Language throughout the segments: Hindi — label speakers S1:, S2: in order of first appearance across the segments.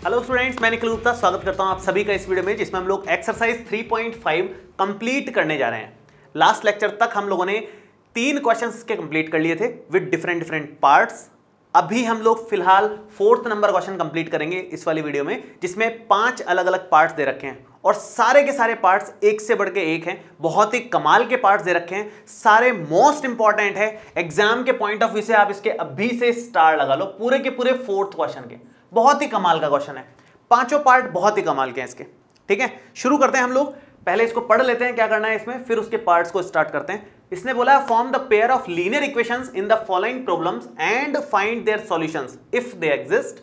S1: हेलो स्टूडेंट्स, मैं निखिल गुप्ता स्वागत करता हूं आप सभी का इस वीडियो में, जिसमें हम लोग एक्सरसाइज 3.5 कंप्लीट करने जा रहे हैं। लास्ट लेक्चर तक हम लोगों ने 3 क्वेश्चंस के कंप्लीट कर लिए थे विद डिफरेंट पार्ट्स। अभी हम लोग फिलहाल 4th नंबर क्वेश्चन कंप्लीट करेंगे इस वाली वीडियो में, जिसमें 5 अलग अलग पार्ट्स दे रखे हैं और सारे के सारे पार्ट्स एक से बढ़ के एक हैं। बहुत ही कमाल के पार्ट्स दे रखे हैं, सारे मोस्ट इंपॉर्टेंट है। एग्जाम के पॉइंट ऑफ व्यू से आप इसके अभी से स्टार लगा लो पूरे के पूरे 4th क्वेश्चन के। बहुत ही कमाल का क्वेश्चन है, पांचों पार्ट बहुत ही कमाल के हैं इसके। ठीक है, शुरू करते हैं हम लोग। पहले इसको पढ़ लेते हैं क्या करना है इसमें, फिर उसके पार्ट्स को स्टार्ट करते हैं। इसने बोला form the pair of linear equations in the following problems and find their solutions if they exist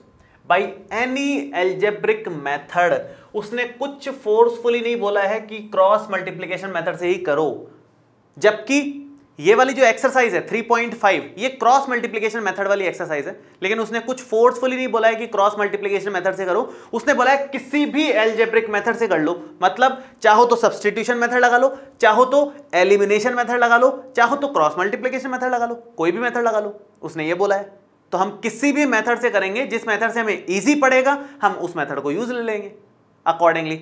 S1: by any algebraic method. उसने कुछ फोर्सफुली नहीं बोला है कि क्रॉस मल्टीप्लिकेशन मेथड से ही करो, जबकि ये वाली जो एक्सरसाइज है 3.5 ये क्रॉस मल्टीप्लिकेशन मेथड वाली एक्सरसाइज है, लेकिन उसने कुछ फोर्सफुली नहीं बोला है कि क्रॉस मल्टीप्लिकेशन मेथड से करो। उसने बोला है किसी भी एल्जेब्रिक मेथड से कर लो, मतलब चाहो तो सब्स्टिट्यूशन मेथड लगा लो, चाहो तो एलिमिनेशन मेथड लगा लो, चाहो तो क्रॉस मल्टीप्लिकेशन मेथड लगा लो, कोई भी मेथड लगा लो, उसने ये बोला है। तो हम किसी भी मेथड से करेंगे, जिस मेथड से हमें ईजी पड़ेगा हम उस मेथड को यूज ले लेंगे अकॉर्डिंगली।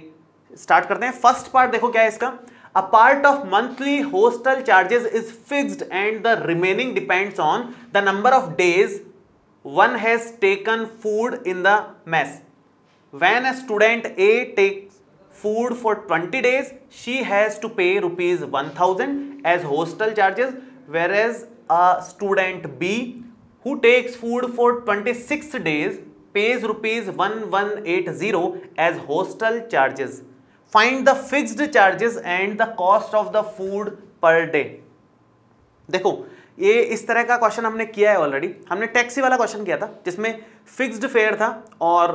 S1: स्टार्ट करते हैं। फर्स्ट पार्ट देखो क्या है इसका। A part of monthly hostel charges is fixed and the remaining depends on the number of days one has taken food in the mess. When a student A takes food for 20 days, she has to pay rupees 1000 as hostel charges, whereas a student B who takes food for 26 days pays rupees 1180 as hostel charges. Find the fixed charges and the cost of the food per day. देखो ये इस तरह का क्वेश्चन हमने किया है ऑलरेडी। हमने टैक्सी वाला क्वेश्चन किया था जिसमें फिक्स्ड फेयर था और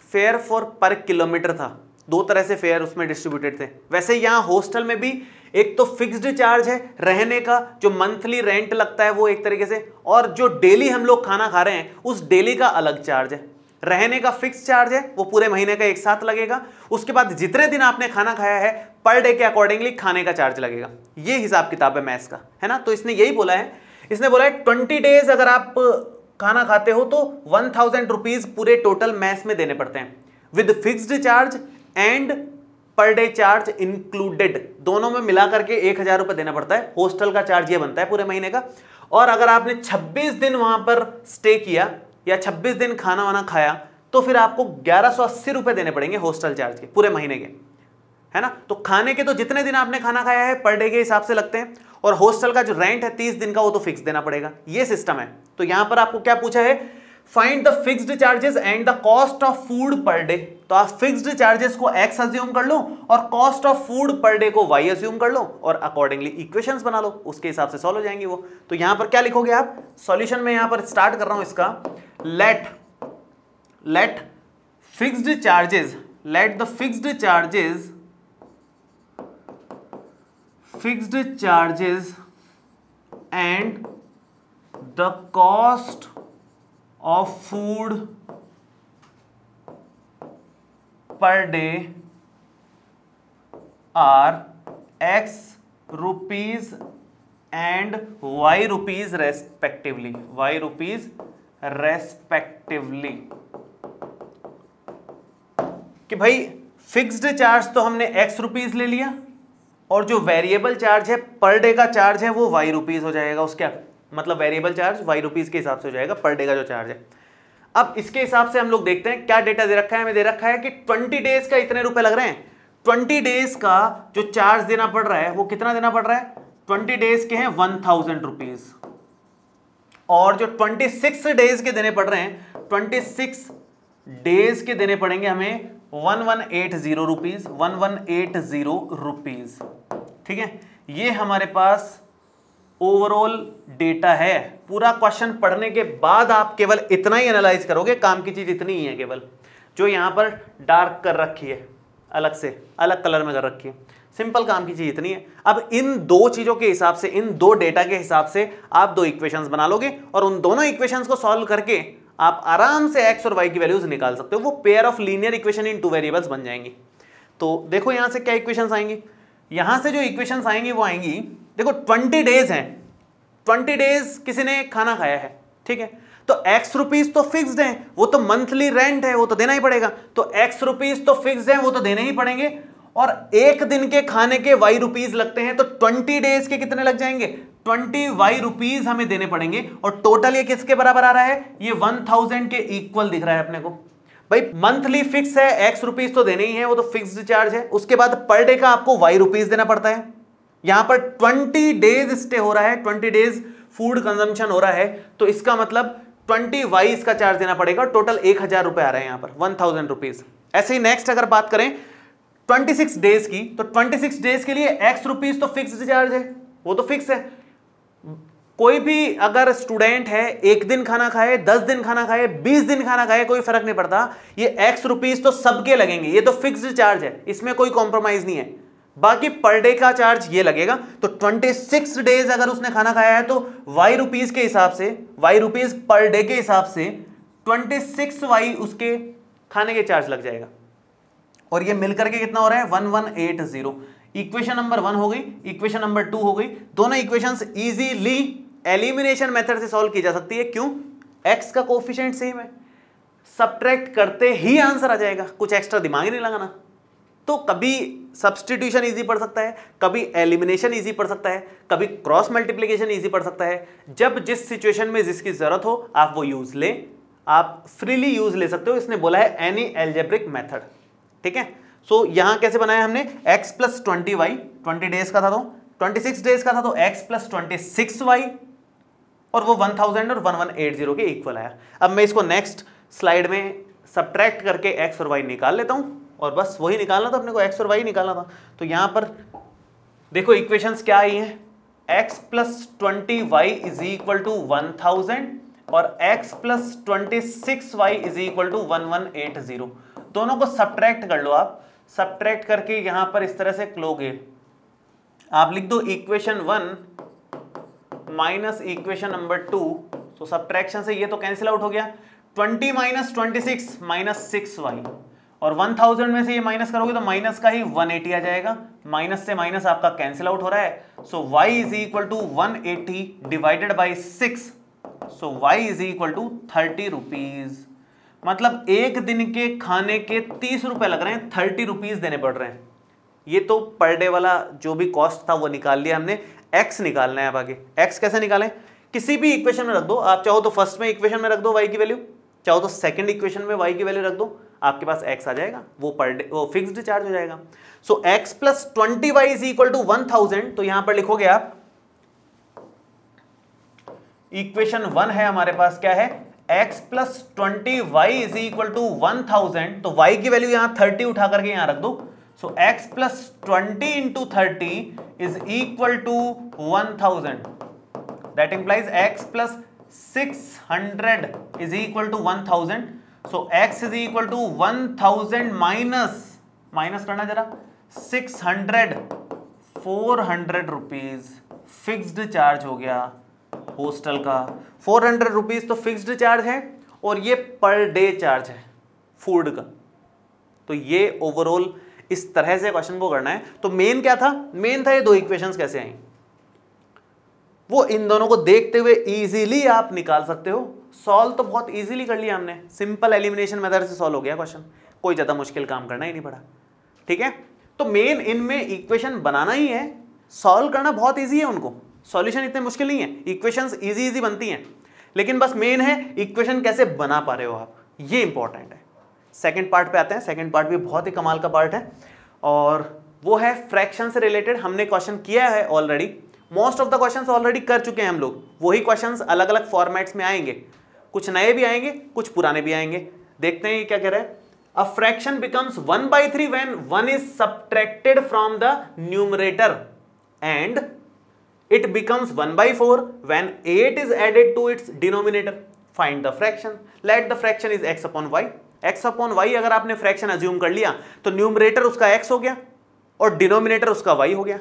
S1: फेयर फॉर पर किलोमीटर था। दो तरह से फेयर उसमें डिस्ट्रीब्यूटेड थे। वैसे यहाँ हॉस्टल में भी एक तो फिक्स्ड चार्ज है रहने का, जो मंथली रेंट लगता है वो एक तरीके से, और जो डेली हम लोग खाना खा रहे हैं उस डेली का अलग चार्ज है। रहने का फिक्स चार्ज है वो पूरे महीने का एक साथ लगेगा। उसके बाद जितने दिन आपने खाना खाया है पर डे के अकॉर्डिंगली खाने का चार्ज लगेगा। ये हिसाब किताब है मैथ्स का, है ना। तो इसने यही बोला है, इसने बोला है 20 डेज अगर आप खाना खाते हो तो 1000 रुपीज पूरे टोटल मैथ्स में देने पड़ते हैं with fixed charge and per day charge included. दोनों में मिला करके 1000 रुपये देना पड़ता है। हॉस्टल का चार्ज ये बनता है पूरे महीने का। और अगर आपने 26 दिन वहां पर स्टे किया या 26 दिन खाना वाना खाया तो फिर आपको 1180 रुपए देने पड़ेंगे हॉस्टल चार्ज के पूरे महीने के, है ना। तो खाने के तो जितने दिन आपने खाना खाया है पर डे के हिसाब से लगते हैं, और हॉस्टल का जो रेंट है 30 दिन का वो तो फिक्स देना पड़ेगा। ये सिस्टम है। तो यहां पर आपको क्या पूछा है, find the fixed charges and the cost of food per day. तो आप फिक्स्ड चार्जेस को x अज्यूम कर लो और cost of food per day को y अज्यूम कर लो और अकॉर्डिंगली इक्वेशंस बना लो, उसके हिसाब से सॉल्व हो जाएंगे वो। तो यहां पर क्या लिखोगे आप, सॉल्यूशन में यहां पर स्टार्ट कर रहा हूं इसका। let fixed charges, let the fixed charges and the cost of food per day are x rupees and y rupees respectively, y rupees respectively. कि भाई फिक्स्ड चार्ज तो हमने x रुपीज ले लिया और जो वेरिएबल चार्ज है पर डे का चार्ज है वो y रुपीज हो जाएगा। उसका मतलब वेरिएबल चार्ज y रुपीज के हिसाब से हो जाएगा पर डे का जो चार्ज है। अब इसके हिसाब से हम लोग देखते हैं क्या डेटा दे रखा है। हमें दे रखा है कि 20 डेज का इतने रुपए लग रहे हैं। 20 डेज का जो चार्ज देना पड़ रहा है वो कितना देना पड़ रहा है, 20 डेज के हैं 1000 रुपीज, और जो 26 डेज के देने पड़ रहे हैं 26 डेज के देने पड़ेंगे हमें 1180 रुपीज, 1180 रुपीज। ठीक है, ये हमारे पास ओवरऑल डेटा है। पूरा क्वेश्चन पढ़ने के बाद आप केवल इतना ही एनालाइज करोगे। काम की चीज इतनी ही है केवल, जो यहां पर डार्क कर रखी है, अलग से अलग कलर में कर रखी है। सिंपल काम की चीज इतनी है। अब इन दो चीजों के हिसाब से, इन दो डेटा के हिसाब से आप 2 इक्वेशंस बना लोगे और उन दोनों इक्वेशंस को सॉल्व करके आप आराम से x और y की वैल्यूज निकाल सकते हो। वो pair of linear equation in 2 variables बन जाएंगी। तो देखो यहां से क्या इक्वेशंस आएंगी, यहां से जो इक्वेशंस आएंगी वो आएंगी, देखो 20 डेज हैं, 20 डेज किसी ने खाना खाया है, ठीक है। तो एक्स रुपीज तो फिक्स्ड है, वो तो मंथली रेंट है, वो तो देना ही पड़ेगा। तो एक्स रुपीज तो फिक्स्ड है, वो तो देने ही पड़ेंगे। और एक दिन के खाने के वाई रुपीज लगते हैं, तो 20 डेज के कितने लग जाएंगे, 20 वाई रुपीज हमें देने पड़ेंगे। और टोटल ये किसके बराबर आ रहा है, ये 1000 के इक्वल दिख रहा है अपने को। भाई मंथली फिक्स है, एक्स रुपीज तो देने ही है, वो तो फिक्स्ड चार्ज है। उसके बाद पर डे का आपको वाई रुपीज देना पड़ता है। यहां पर 20 डेज स्टे हो रहा है, 20 डेज फूड कंजम्पशन हो रहा है, तो इसका मतलब 20 वाई इसका चार्ज देना पड़ेगा। टोटल 1000 रुपए आ रहे हैं यहां पर, 1000 रुपीज। ऐसे ही नेक्स्ट अगर बात करें 26 डेज की, तो 26 डेज के लिए एक्स रुपीज तो फिक्स्ड चार्ज है, वो तो फिक्स है। कोई भी अगर स्टूडेंट है, एक दिन खाना खाए, 10 दिन खाना खाए, 20 दिन खाना खाए, कोई फर्क नहीं पड़ता, ये एक्स रुपीज तो सबके लगेंगे, ये तो फिक्स्ड चार्ज है, इसमें कोई कॉम्प्रोमाइज नहीं है। बाकी पर डे का चार्ज ये लगेगा। तो 26 डेज अगर उसने खाना खाया है, तो वाई रुपीज के हिसाब से, वाई रुपीज पर डे के हिसाब से 26 वाई उसके खाने के चार्ज लग जाएगा। और ये मिलकर के कितना हो रहा है, 1180। इक्वेशन नंबर 1 हो गई, इक्वेशन नंबर 2 हो गई। दोनों इक्वेशंस इजीली एलिमिनेशन मेथड से सॉल्व की जा सकती है। क्यों, एक्स का कोएफिशिएंट सेम है, सब्ट्रैक्ट करते ही आंसर आ जाएगा, कुछ एक्स्ट्रा दिमाग ही नहीं लगाना। तो कभी सब्स्टिट्यूशन इजी पड़ सकता है, कभी एलिमिनेशन इजी पड़ सकता है, कभी क्रॉस मल्टीप्लिकेशन इजी पड़ सकता है। जब जिस सिचुएशन में जिसकी जरूरत हो आप वो यूज लें, आप फ्रीली यूज ले सकते हो। इसने बोला है एनी एल्जेब्रिक मेथड, ठीक है। सो यहां कैसे बनाया हमने, x प्लस 20y, 20 डेज का था तो 26 डेज का था, तो x प्लस 26y, और वो 1000 और 1180 के इक्वल आया। अब मैं इसको नेक्स्ट स्लाइड में सब्ट्रैक्ट करके x और y निकाल लेता हूं, और बस वही निकालना था अपने को, x और y निकालना था। तो यहां पर देखो इक्वेशंस क्या आई हैं, x plus 20y is equal to 1000 और x plus 26y is equal to 1180। दोनों को सब्ट्रैक्ट कर लो आप, सब्ट्रैक्ट करके यहां पर इस तरह से लोगे, आप लिख दो इक्वेशन 1 माइनस इक्वेशन नंबर 2। तो सब्ट्रैक्शन से ये तो कैंसिल आउट हो गया, 20 माइनस 26 माइनस 6y, और 1000 में से ये माइनस करोगे तो माइनस का ही 180 आ जाएगा। माइनस से माइनस आपका कैंसिल आउट हो रहा है। So y is equal to 180 divided by 6, so y is equal to 30 rupees. मतलब एक दिन के खाने के 30 रुपए लग रहे हैं, 30 रुपीज देने पड़ रहे हैं। ये तो पर डे वाला जो भी कॉस्ट था वो निकाल लिया हमने। x निकालना है अब आगे। x कैसे निकालें, किसी भी इक्वेशन में रख दो, आप चाहो तो फर्स्ट में इक्वेशन में रख दो y की वैल्यू, चाहो तो सेकंड इक्वेशन में y की वैल्यू रख दो, आपके पास x आ जाएगा, वो पर डे वो फिक्स्ड चार्ज हो जाएगा। So x plus 20y is equal to 1000। तो यहां पर लिखोगे आप, इक्वेशन 1 है हमारे पास, क्या है, x plus 20y is equal to 1000। तो y की वैल्यू यहां 30 उठा करके यहां रख दो। So x plus 20 into 30 is equal to 1000। That implies x plus 600 is equal to 1000। So x is equal to 1000 minus करना जरा 600, 400 रुपीज फिक्स्ड चार्ज हो गया हॉस्टल का। 400 रुपीज तो फिक्स्ड चार्ज है, और ये पर डे चार्ज है फूड का। तो ये ओवरऑल इस तरह से क्वेश्चन को करना है। तो मेन क्या था, मेन था ये दो इक्वेशंस कैसे आई, वो इन दोनों को देखते हुए इजीली आप निकाल सकते हो। सॉल्व तो बहुत इजीली कर लिया हमने, सिंपल एलिमिनेशन मेथड से सॉल्व हो गया क्वेश्चन, कोई ज्यादा मुश्किल काम करना ही नहीं पड़ा, ठीक है। तो मेन इनमें इक्वेशन बनाना ही है, सॉल्व करना बहुत ईजी है उनको, सॉल्यूशन इतने मुश्किल नहीं है, इक्वेशंस इजी बनती हैं, लेकिन बस मेन है इक्वेशन कैसे बना पा रहे हो आप, ये इंपॉर्टेंट है। सेकंड पार्ट पे आते हैं। सेकंड पार्ट भी बहुत ही कमाल का पार्ट है, और वो है फ्रैक्शन से रिलेटेड। हमने क्वेश्चन किया है already, most of the questions already कर चुके हैं हम लोग। वही क्वेश्चंस अलग अलग फॉर्मेट्स में आएंगे, कुछ नए भी आएंगे, कुछ पुराने भी आएंगे। देखते हैं क्या कह रहा है। A fraction becomes 1/3 when 1 is subtracted from the numerator and it becomes 1/4 when 8 is added to its denominator. Find the fraction. Let the fraction is x upon y. x upon y अगर आपने फ्रैक्शन अज्यूम कर लिया तो न्यूमरेटर उसका x हो गया और डिनोमिनेटर उसका y हो गया।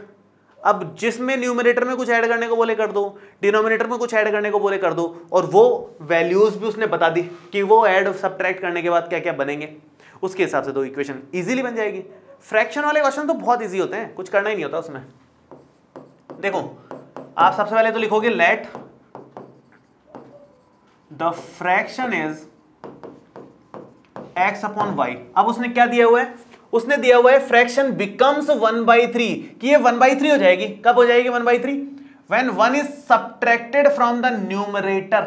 S1: अब जिसमें न्यूमरेटर में कुछ ऐड करने को बोले कर दो, डिनोमिनेटर में कुछ ऐड करने को बोले कर दो, और वो वैल्यूज भी उसने बता दी कि वो ऐड सब्ट्रैक्ट करने के बाद क्या क्या बनेंगे, उसके हिसाब से दो इक्वेशन इजीली बन जाएगी। फ्रैक्शन वाले क्वेश्चन तो बहुत ईजी होते हैं, कुछ करना ही नहीं होता उसमें। देखो आप सबसे पहले तो लिखोगे let the fraction is x upon y। अब उसने क्या दिया हुआ है, उसने दिया हुआ है फ्रैक्शन बिकम्स 1/3, कि ये 1/3 हो जाएगी। कब हो जाएगी 1/3? When 1 is subtracted from the numerator.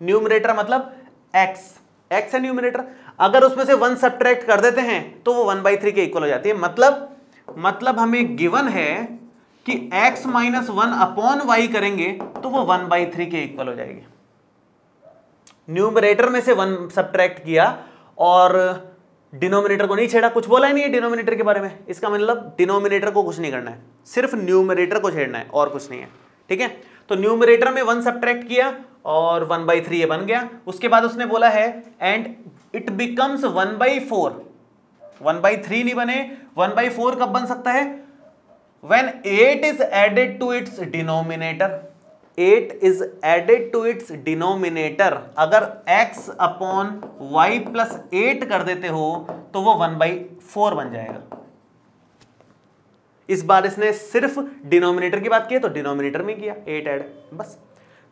S1: Numerator मतलब x है न्यूमरेटर। अगर उसमें से 1 सब्ट्रैक्ट कर देते हैं तो वो 1/3 के इक्वल हो जाती है। मतलब हमें गिवन है कि x माइनस 1 अपॉन y करेंगे तो वो 1/3 के इक्वल हो जाएगी। न्यूमरेटर में से 1 सब्ट्रैक्ट किया और डिनोमिनेटर को नहीं छेड़ा, कुछ बोला ही नहीं है डिनोमिनेटर के बारे में। इसका मतलब डिनोमिनेटर को कुछ नहीं करना है, सिर्फ न्यूमरेटर को छेड़ना है और कुछ नहीं है। ठीक है, तो न्यूमरेटर में 1 सब्ट्रैक्ट किया और 1/3 ये बन गया। उसके बाद उसने बोला है एंड इट बिकम्स 1/4। 1/3 नहीं बने, 1/4 कब बन सकता है? When 8 is added to its denominator, 8 is added to its denominator। अगर x अपॉन y प्लस 8 कर देते हो तो वो 1/4 बन जाएगा। इस बार इसने सिर्फ डिनोमिनेटर की बात की है तो डिनोमिनेटर में किया 8 ऐड, बस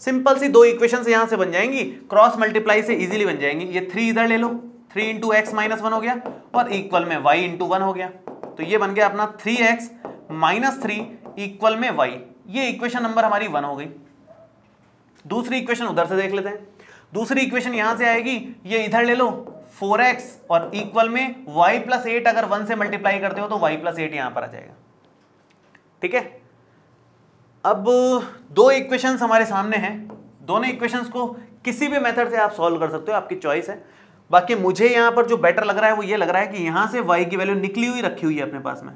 S1: सिंपल सी 2 इक्वेशंस यहां से बन जाएंगी, क्रॉस मल्टीप्लाई से इजीली बन जाएंगी। ये 3 इधर ले लो, 3 इंटू एक्स माइनस 1 हो गया और इक्वल में y इंटू 1 हो गया, तो ये बन गया अपना 3x माइनस 3 इक्वल में y। ये इक्वेशन नंबर हमारी 1 हो गई। दूसरी इक्वेशन उधर से देख लेते हैं। दूसरी इक्वेशन यहां से आएगी, ये इधर ले लो 4x और इक्वल में y प्लस 8 अगर 1 से मल्टीप्लाई करते हो तो y प्लस 8 यहां पर आ जाएगा। ठीक है, अब 2 इक्वेशंस हमारे सामने हैं। दोनों इक्वेशंस को किसी भी मेथड से आप सॉल्व कर सकते हो, आपकी चॉइस है। बाकी मुझे यहां पर जो बेटर लग रहा है वो ये लग रहा है कि यहां से y की वैल्यू निकली हुई रखी हुई है अपने पास में,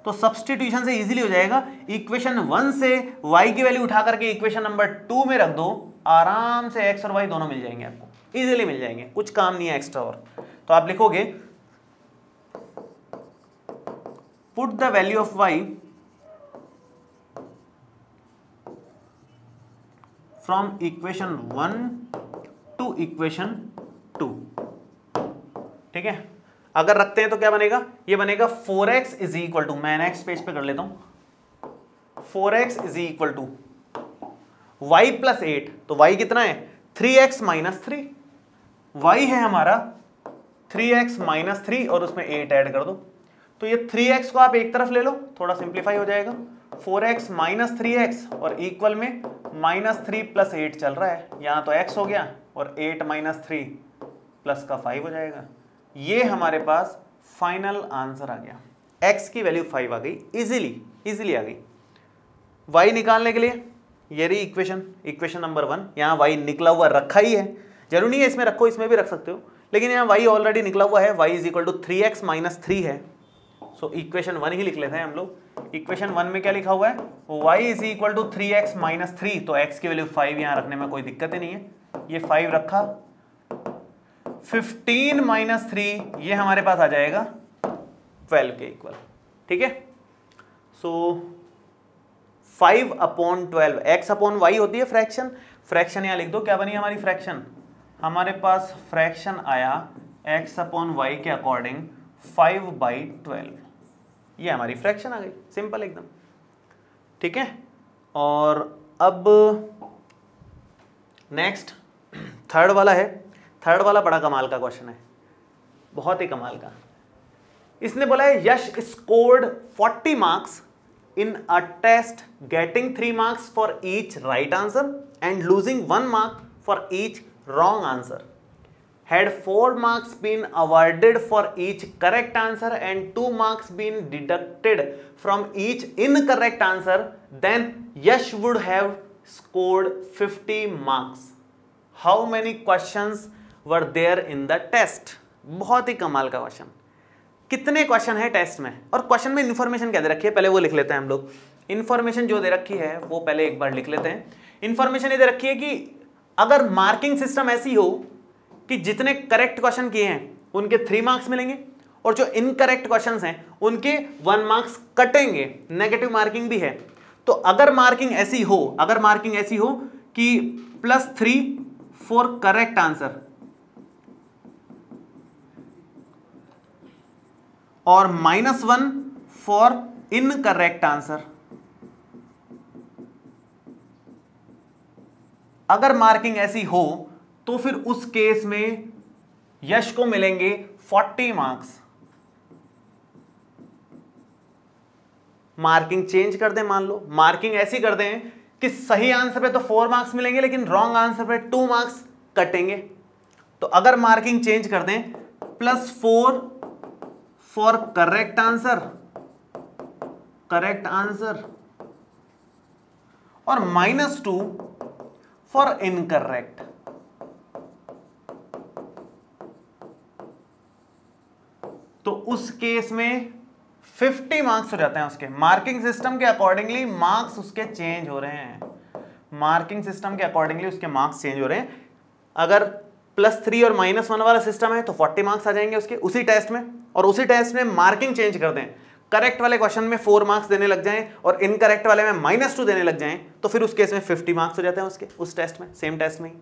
S1: तो सब्स्टिट्यूशन से इजीली हो जाएगा। इक्वेशन 1 से y की वैल्यू उठा करके इक्वेशन नंबर 2 में रख दो, आराम से x और y दोनों मिल जाएंगे, आपको इजीली मिल जाएंगे, कुछ काम नहीं है एक्स्ट्रा। और तो आप लिखोगे put the value of y from equation 1 to equation 2। ठीक है, अगर रखते हैं तो क्या बनेगा? ये बनेगा 4x इज इक्वल टू, मैं नेक्स्ट पेज पे कर लेता हूं, 4x is equal to y plus 8। तो y कितना है? 3x minus 3। y है हमारा 3x माइनस 3 और उसमें 8 ऐड कर दो, तो ये 3x को आप एक तरफ ले लो, थोड़ा सिंप्लीफाई हो जाएगा। 4x माइनस 3x और इक्वल में माइनस 3 प्लस 8 चल रहा है, यहां तो x हो गया और 8 माइनस 3 प्लस का 5 हो जाएगा। ये हमारे पास फाइनल आंसर आ गया। x की वैल्यू 5 आ गई, इजीली आ गई। y निकालने के लिए ये रही इक्वेशन नंबर 1। यहाँ y निकला हुआ रखा ही है, जरूरी नहीं है इसमें रखो, इसमें भी रख सकते हो, लेकिन यहाँ y ऑलरेडी निकला हुआ है, y is equal to 3x minus 3 है, सो इक्वेशन 1 ही लिख लेते हैं हम लोग। इक्वेशन 1 में क्या लिखा हुआ है? y is equal to 3x minus 3, तो x की वैल्यू 5 यहाँ रखने में कोई दिक्कत ही नहीं है। ये 5 रखा, 15 माइनस 3 ये हमारे पास आ जाएगा 12 के इक्वल। ठीक है, सो 5 अपॉन 12, x अपॉन y होती है फ्रैक्शन यहाँ लिख दो। क्या बनी हमारी फ्रैक्शन? हमारे पास फ्रैक्शन आया x अपॉन y के अकॉर्डिंग 5/12, ये हमारी फ्रैक्शन आ गई, सिंपल एकदम। ठीक है, और अब नेक्स्ट थर्ड वाला है। थर्ड वाला बड़ा कमाल का क्वेश्चन है, बहुत ही कमाल का। इसने बोला है Yash scored 40 marks in a test getting 3 marks for each right answer and losing 1 mark for each wrong answer. Had 4 marks been awarded for each correct answer and 2 marks been deducted from each incorrect answer, then Yash would have scored 50 marks. How many questions were there in the test? बहुत ही कमाल का क्वेश्चन। कितने क्वेश्चन है टेस्ट में, और क्वेश्चन में इंफॉर्मेशन क्या दे रखी है पहले वो लिख लेते हैं हम लोग। इंफॉर्मेशन जो दे रखी है वो पहले एक बार लिख लेते हैं। इंफॉर्मेशन ये दे रखी है कि अगर मार्किंग सिस्टम ऐसी हो कि जितने करेक्ट क्वेश्चन किए हैं उनके 3 मार्क्स मिलेंगे और जो इनकरेक्ट क्वेश्चंस हैं उनके 1 मार्क्स कटेंगे, नेगेटिव मार्किंग भी है। तो अगर मार्किंग ऐसी हो कि +3 फॉर करेक्ट आंसर और -1 फॉर इनकरेक्ट आंसर, अगर मार्किंग ऐसी हो तो फिर उस केस में यश को मिलेंगे 40 मार्क्स। मार्किंग चेंज कर दें, मान लो मार्किंग ऐसी कर दें कि सही आंसर पे तो 4 मार्क्स मिलेंगे लेकिन रॉन्ग आंसर पे 2 मार्क्स कटेंगे। तो अगर मार्किंग चेंज कर दें +4 फॉर करेक्ट आंसर और -2 फॉर इनकरेक्ट, तो उस केस में 50 मार्क्स हो जाते हैं उसके। मार्किंग सिस्टम के अकॉर्डिंगली मार्क्स उसके चेंज हो रहे हैं, मार्किंग सिस्टम के अकॉर्डिंगली उसके मार्क्स चेंज हो रहे हैं। अगर +3 और -1 वाला सिस्टम है तो 40 मार्क्स आ जाएंगे उसके उसी टेस्ट में, और उसी टेस्ट में मार्किंग चेंज कर दें, करेक्ट वाले क्वेश्चन में 4 मार्क्स देने लग जाएं और इनकरेक्ट वाले में -2 देने लग जाएं, तो फिर उस केस में 50 मार्क्स हो जाते हैं उसके उस टेस्ट में, सेम टेस्ट में ही।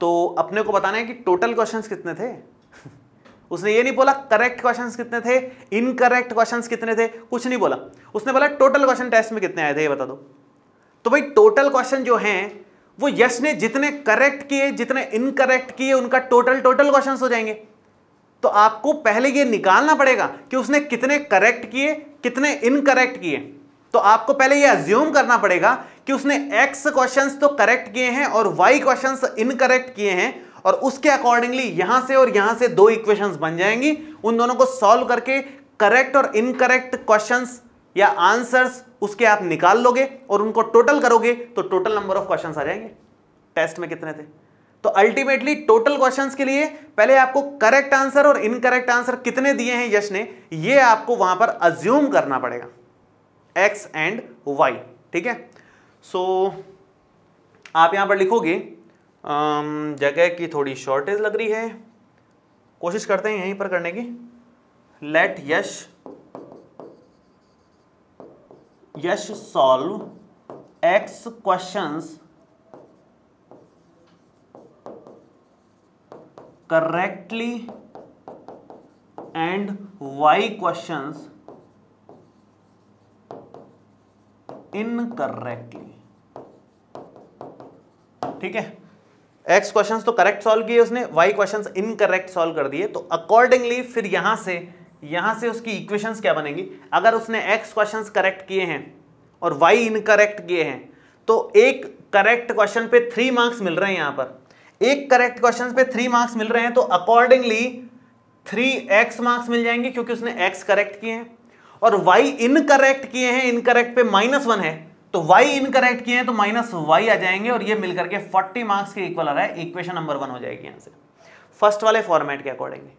S1: तो अपने को बताना है कि टोटल क्वेश्चंस कितने थे। उसने ये नहीं बोला करेक्ट क्वेश्चंस कितने थे, इनकरेक्ट क्वेश्चंस कितने थे, कुछ नहीं बोला। उसने बोला टोटल क्वेश्चन टेस्ट में कितने आए थे ये बता दो। तो भाई टोटल क्वेश्चन जो हैं वो यश ने जितने करेक्ट किए जितने इनकरेक्ट किए उनका टोटल क्वेश्चंस हो जाएंगे। तो आपको पहले ये निकालना पड़ेगा कि उसने कितने करेक्ट किए कितने इनकरेक्ट किए। तो आपको पहले ये अज्यूम करना पड़ेगा कि उसने x क्वेश्चंस तो करेक्ट किए हैं और y क्वेश्चंस इनकरेक्ट किए हैं, और उसके अकॉर्डिंगली यहां से और यहां से 2 इक्वेशंस बन जाएंगी। उन दोनों को सॉल्व करके करेक्ट और इनकरेक्ट क्वेश्चंस या आंसर्स उसके आप निकाल लोगे और उनको टोटल करोगे तो टोटल नंबर ऑफ क्वेश्चंस आ जाएंगे टेस्ट में कितने थे। तो अल्टीमेटली टोटल क्वेश्चंस के लिए पहले आपको करेक्ट आंसर और इनकरेक्ट आंसर कितने दिए हैं यश ने, ये आपको वहां पर अज्यूम करना पड़ेगा, x एंड y। ठीक है, सो आप यहां पर लिखोगे, जगह की थोड़ी शॉर्टेज लग रही है, कोशिश करते हैं यहीं पर करने की। Let us solve x questions correctly and y questions incorrectly. ठीक है, x क्वेश्चंस तो करेक्ट सॉल्व किए उसने, y क्वेश्चंस इनकरेक्ट सॉल्व कर दिए। तो अकॉर्डिंगली फिर यहां से उसकी इक्वेशंस क्या बनेंगी। अगर उसने x क्वेश्चंस करेक्ट किए हैं और y इनकरेक्ट किए हैं तो एक करेक्ट क्वेश्चन पे 3 मार्क्स मिल रहे हैं। यहां पर एक करेक्ट क्वेश्चन पे 3 मार्क्स मिल रहे हैं, तो अकॉर्डिंगली 3x मार्क्स मिल जाएंगे क्योंकि उसने x करेक्ट किए हैं, और y इनकरेक्ट किए हैं, इनकरेक्ट पे -1 है, तो y इनकरेक्ट किए हैं तो -y आ जाएंगे, और ये मिलकर के 40 मार्क्स के इक्वल आ रहा है। इक्वेशन नंबर 1 हो जाएगी यहां से फर्स्ट वाले फॉर्मेट के अकॉर्डिंगली।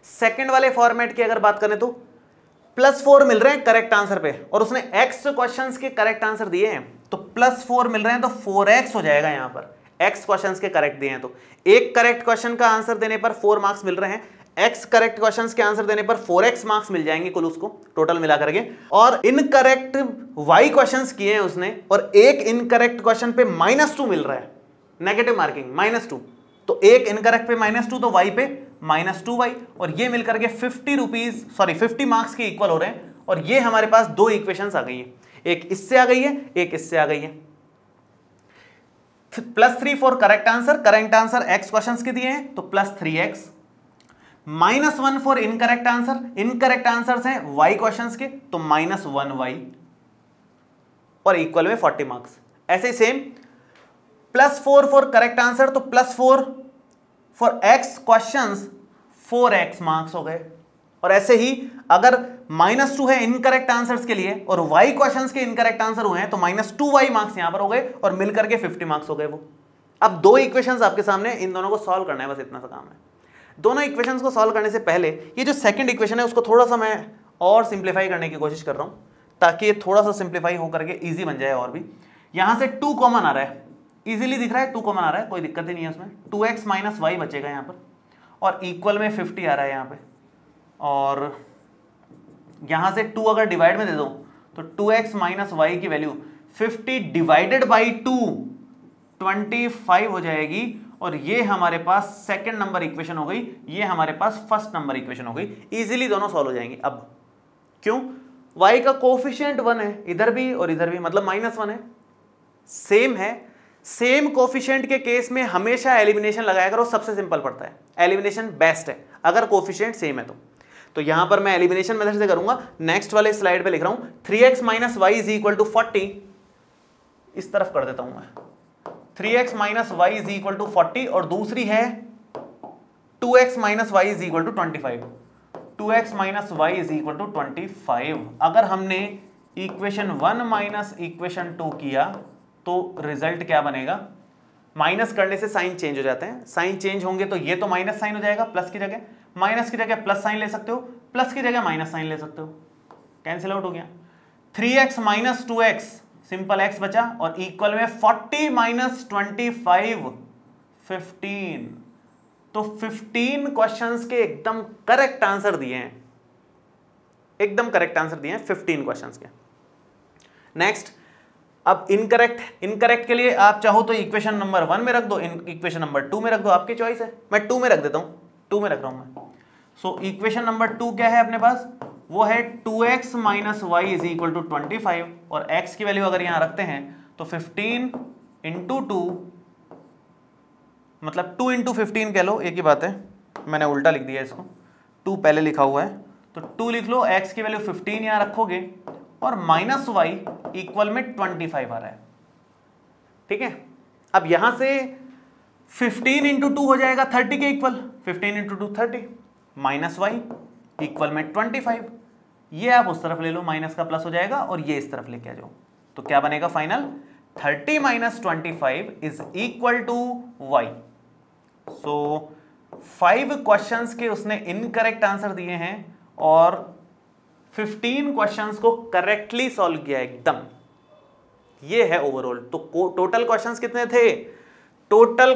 S1: सेकंड वाले फॉर्मेट की अगर बात करें तो +4 मिल रहे हैं करेक्ट आंसर पे, और उसने x क्वेश्चंस के करेक्ट आंसर दिए हैं, तो +4 मिल रहे हैं तो 4x हो जाएगा। यहां पर x क्वेश्चंस के करेक्ट दिए हैं, तो एक करेक्ट क्वेश्चन का आंसर देने पर 4 मार्क्स मिल रहे हैं, x करेक्ट क्वेश्चंस के आंसर देने पर 4x मार्क्स मिल जाएंगे कुल उसको टोटल मिला करके। और इनकरेक्ट y क्वेश्चंस किए हैं उसने, और एक इनकरेक्ट क्वेश्चन पे -2 मिल रहा है, नेगेटिव मार्किंग -2, तो एक इनकरेक्ट पे -2 तो y पे -2y, और ये मिलकर के 50 मार्क्स के इक्वल हो रहे हैं। और ये हमारे पास 2 इक्वेशंस आ गई हैं, एक इससे आ गई है एक इससे आ गई है। +3 for correct answer x questions के दिए हैं तो +3x, -1 फॉर इनकरेक्ट आंसर्स हैं y क्वेश्चंस के तो -1y, और इक्वल में 40 मार्क्स। ऐसे ही सेम +4 फॉर करेक्ट आंसर तो +4 for x questions 4x marks हो गए। और ऐसे ही अगर -2 है इनकरेक्ट आंसर्स के लिए और y क्वेश्चंस के इनकरेक्ट आंसर हुए हैं तो -2y मार्क्स यहां पर हो गए, और मिलकर के 50 मार्क्स हो गए वो। अब 2 इक्वेशंस आपके सामने, इन दोनों को सॉल्व करना है, बस इतना सा काम है। दोनों इक्वेशंस को सॉल्व करने से पहले ये जो सेकंड इक्वेशन है उसको थोड़ा सा मैं और सिंप्लीफाई करने की कोशिश कर रहा हूं, ताकि ये थोड़ा सा सिंप्लीफाई होकर के ईजी बन जाए। और भी यहां से 2 कॉमन आ रहा है, इजीली दिख रहा है 2 कॉमन आ रहा है, कोई दिक्कत ही नहीं है उसमें। 2x - y बचेगा यहाँ पर, और इक्वल में 50 आ रहा है यहाँ पे, और यहाँ से 2 अगर डिवाइड में दे दो तो 2x - y की वैल्यू 50 डिवाइडेड बाई 2 25 हो जाएगी, और ये हमारे पास सेकंड नंबर इक्वेशन हो गई, ये हमारे पास फर्स्ट नंबर इक्वेशन हो गई। इजीली दोनों सॉल्व हो जाएंगे। अब क्यों, y का कोफिशिएंट 1 है इधर भी और इधर भी, मतलब -1 है, सेम है, सेम कोफिशिएंट के केस में हमेशा एलिमिनेशन लगाया करो, सबसे सिंपल पड़ता है, एलिमिनेशन बेस्ट है अगर कोफिशिएंट सेम है तो यहां पर मैं एलिमिनेशन मेथड से करूंगा। नेक्स्ट वाले स्लाइड पे लिख रहा हूं 3x minus y is equal to 40, इस तरफ कर देता हूं मैं, 3x minus y is equal to 40 और दूसरी है 2x minus y is equal to 25, 2x minus y is equal to 25। अगर हमने इक्वेशन 1 माइनस इक्वेशन 2 किया तो रिजल्ट क्या बनेगा, माइनस करने से साइन चेंज हो जाते हैं, साइन चेंज होंगे तो ये तो माइनस साइन हो जाएगा, प्लस की जगह माइनस की जगह प्लस साइन ले सकते हो, प्लस की जगह माइनस साइन ले सकते हो, कैंसिल आउट हो गया। 3x minus 2x, simple x बचा और इक्वल में 40 माइनस 25 15। तो 15 क्वेश्चंस के एकदम करेक्ट आंसर दिए हैं, एकदम करेक्ट आंसर दिए हैं 15 क्वेश्चंस के। नेक्स्ट, अब इनकरेक्ट के लिए आप चाहो तो इक्वेशन नंबर 1 में रख दो, इक्वेशन नंबर 2 में रख दो, आपकी चॉइस है। मैं 2 में रख देता हूं, 2 में रख रहा हूं मैं। सो इक्वेशन नंबर 2 क्या है अपने पास, वो है 2x minus y is equal to 25 और x की वैल्यू अगर यहां रखते हैं तो 15 इंटू 2, मतलब 2 इंटू 15 कह लो, एक ही बात है, मैंने उल्टा लिख दिया इसको, 2 पहले लिखा हुआ है तो 2 लिख लो, x की वैल्यू 15 यहां रखोगे और माइनस वाई इक्वल में 25 आ रहा है, ठीक है। अब यहां से 15 इंटू 2 हो जाएगा 30 के equal, 15 into 2 30, minus y equal में 25, ये आप उस तरफ ले लो, माइनस का प्लस हो जाएगा और ये इस तरफ लेके आ जाओ, तो क्या बनेगा final, 30 minus 25 is equal to y. So 5 questions के उसने इनकरेक्ट आंसर दिए हैं और 15 क्वेश्चंस को करेक्टली सॉल्व किया एकदम, ये है ओवरऑल। तो टोटल क्वेश्चंस कितने थे, total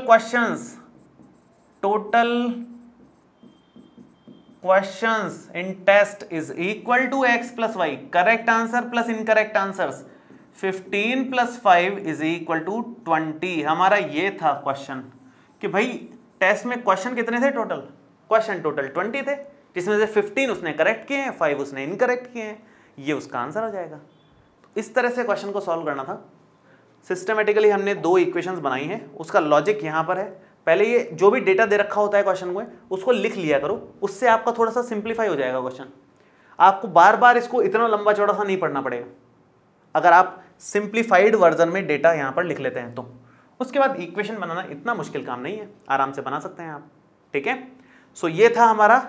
S1: questions in test is equal to x plus y, correct answer plus incorrect answers, 15 plus 5 is equal to 20। हमारा ये था क्वेश्चन कि भाई टेस्ट में क्वेश्चन कितने थे, क्वेश्चन टोटल 20 थे, जिसमें से 15 उसने करेक्ट किए हैं, 5 उसने इनकरेक्ट किए हैं, ये उसका आंसर हो जाएगा। तो इस तरह से क्वेश्चन को सॉल्व करना था। सिस्टमेटिकली हमने 2 इक्वेशंस बनाई हैं, उसका लॉजिक यहाँ पर है। पहले ये जो भी डेटा दे रखा होता है क्वेश्चन में उसको लिख लिया करो, उससे आपका थोड़ा सा सिंप्लीफाई हो जाएगा क्वेश्चन, आपको बार बार इसको इतना लंबा चौड़ा सा नहीं पढ़ना पड़ेगा अगर आप सिंप्लीफाइड वर्जन में डेटा यहाँ पर लिख लेते हैं तो। उसके बाद इक्वेशन बनाना इतना मुश्किल काम नहीं है, आराम से बना सकते हैं आप, ठीक है। सो ये था हमारा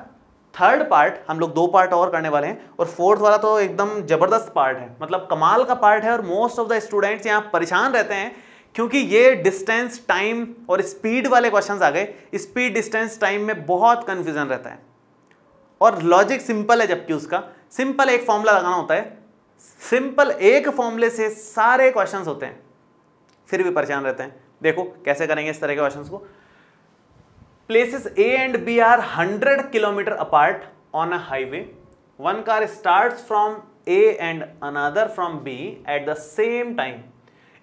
S1: थर्ड पार्ट, हम लोग 2 पार्ट और करने वाले हैं और फोर्थ वाला तो एकदम जबरदस्त पार्ट है, मतलब कमाल का पार्ट है और मोस्ट ऑफ द स्टूडेंट्स यहाँ परेशान रहते हैं क्योंकि ये डिस्टेंस, टाइम और स्पीड वाले क्वेश्चंस आ गए। स्पीड, डिस्टेंस, टाइम में बहुत कंफ्यूजन रहता है और लॉजिक सिंपल है, जबकि उसका सिंपल एक फॉर्मूला लगाना होता है, सिंपल एक फॉर्मूले से सारे क्वेश्चंस होते हैं, फिर भी परेशान रहते हैं। देखो कैसे करेंगे इस तरह के क्वेश्चंस को। Places A and B are 100 km apart on a highway. One car starts from A and another from B at the same time.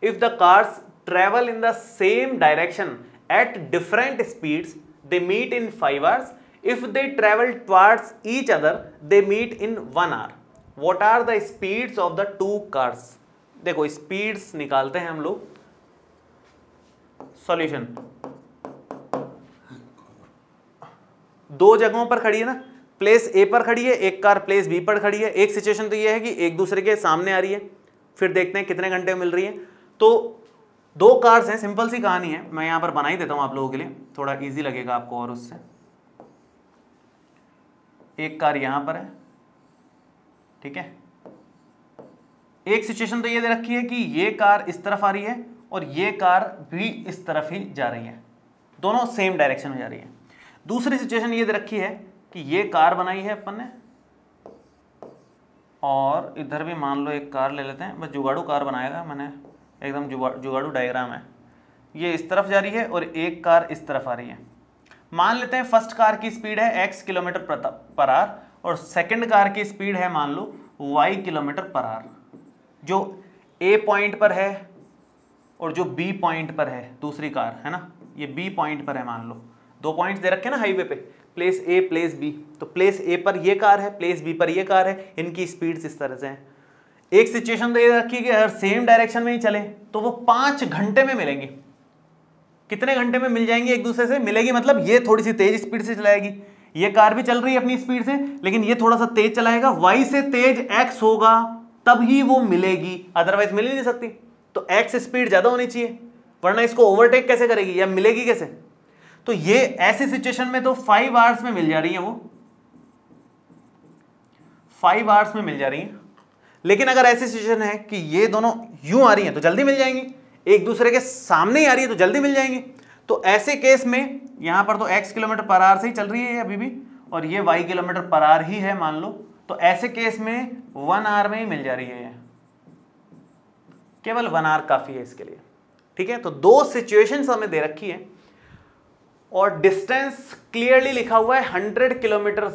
S1: If the cars travel in the same direction at different speeds, they meet in 5 hours. If they travel towards each other, they meet in 1 hour. What are the speeds of the 2 cars? देखो स्पीड्स निकालते हैं हम लोग। सॉल्यूशन, 2 जगहों पर खड़ी है ना, प्लेस ए पर खड़ी है, एक कार प्लेस बी पर खड़ी है। एक सिचुएशन तो ये है कि एक दूसरे के सामने आ रही है, फिर देखते हैं कितने घंटे मिल रही है। तो 2 कार्स हैं, सिंपल सी कहानी है, मैं यहां पर बना ही देता हूं आप लोगों के लिए, थोड़ा इजी लगेगा आपको। और उससे एक कार यहां पर है, ठीक है। एक सिचुएशन तो ये दे रखी है कि ये कार इस तरफ आ रही है और ये कार भी इस तरफ ही जा रही है, दोनों सेम डायरेक्शन में जा रही है। दूसरी सिचुएशन ये दे रखी है कि ये कार बनाई है अपन ने और इधर भी मान लो एक कार ले लेते हैं, बस जुगाड़ू कार बनाएगा मैंने, एकदम जुगाड़ू डायग्राम है। ये इस तरफ जा रही है और एक कार इस तरफ आ रही है। मान लेते हैं फर्स्ट कार की स्पीड है x किलोमीटर पर आवर और सेकंड कार की स्पीड है मान लो y किलोमीटर पर आवर। जो A पॉइंट पर है और जो B पॉइंट पर है दूसरी कार, है ना, ये B पॉइंट पर है, मान लो 2 पॉइंट्स दे रखे हैं ना हाईवे पे, प्लेस A प्लेस B। तो प्लेस A पर ये कार है, प्लेस B पर ये कार है, इनकी स्पीड्स इस तरह से हैं। एक सिचुएशन तो ये रखी कि अगर सेम डायरेक्शन में ही चले तो वो 5 घंटे में मिलेंगी। कितने घंटे में मिल जाएंगी एक दूसरे से? मिलेगी मतलब ये थोड़ी सी तेज स्पीड से चलाएगी, ये कार भी चल रही है अपनी स्पीड से, लेकिन ये थोड़ा सा तेज चलाएगा, वाई से तेज एक्स होगा तब ही वो मिलेगी, अदरवाइज मिल ही नहीं सकती। तो एक्स स्पीड ज्यादा होनी चाहिए, वरना इसको ओवरटेक कैसे करेगी या मिलेगी कैसे? तो ये ऐसी सिचुएशन में तो 5 आवर्स में मिल जा रही है, वो 5 आवर्स में मिल जा रही है। लेकिन अगर ऐसी सिचुएशन है कि ये दोनों यूं आ रही हैं तो जल्दी मिल जाएंगी, एक दूसरे के सामने ही आ रही है तो जल्दी मिल जाएंगी। तो ऐसे केस में यहां पर तो x किलोमीटर पर आवर से ही चल रही है अभी भी, और ये y किलोमीटर पर आवर ही है मान लो, तो ऐसे केस में 1 आवर में ही मिल जा रही है, केवल 1 आवर काफी है इसके लिए। ठीक है, तो 2 सिचुएशंस हमें दे रखी है और डिस्टेंस क्लियरली लिखा हुआ है 100 किलोमीटर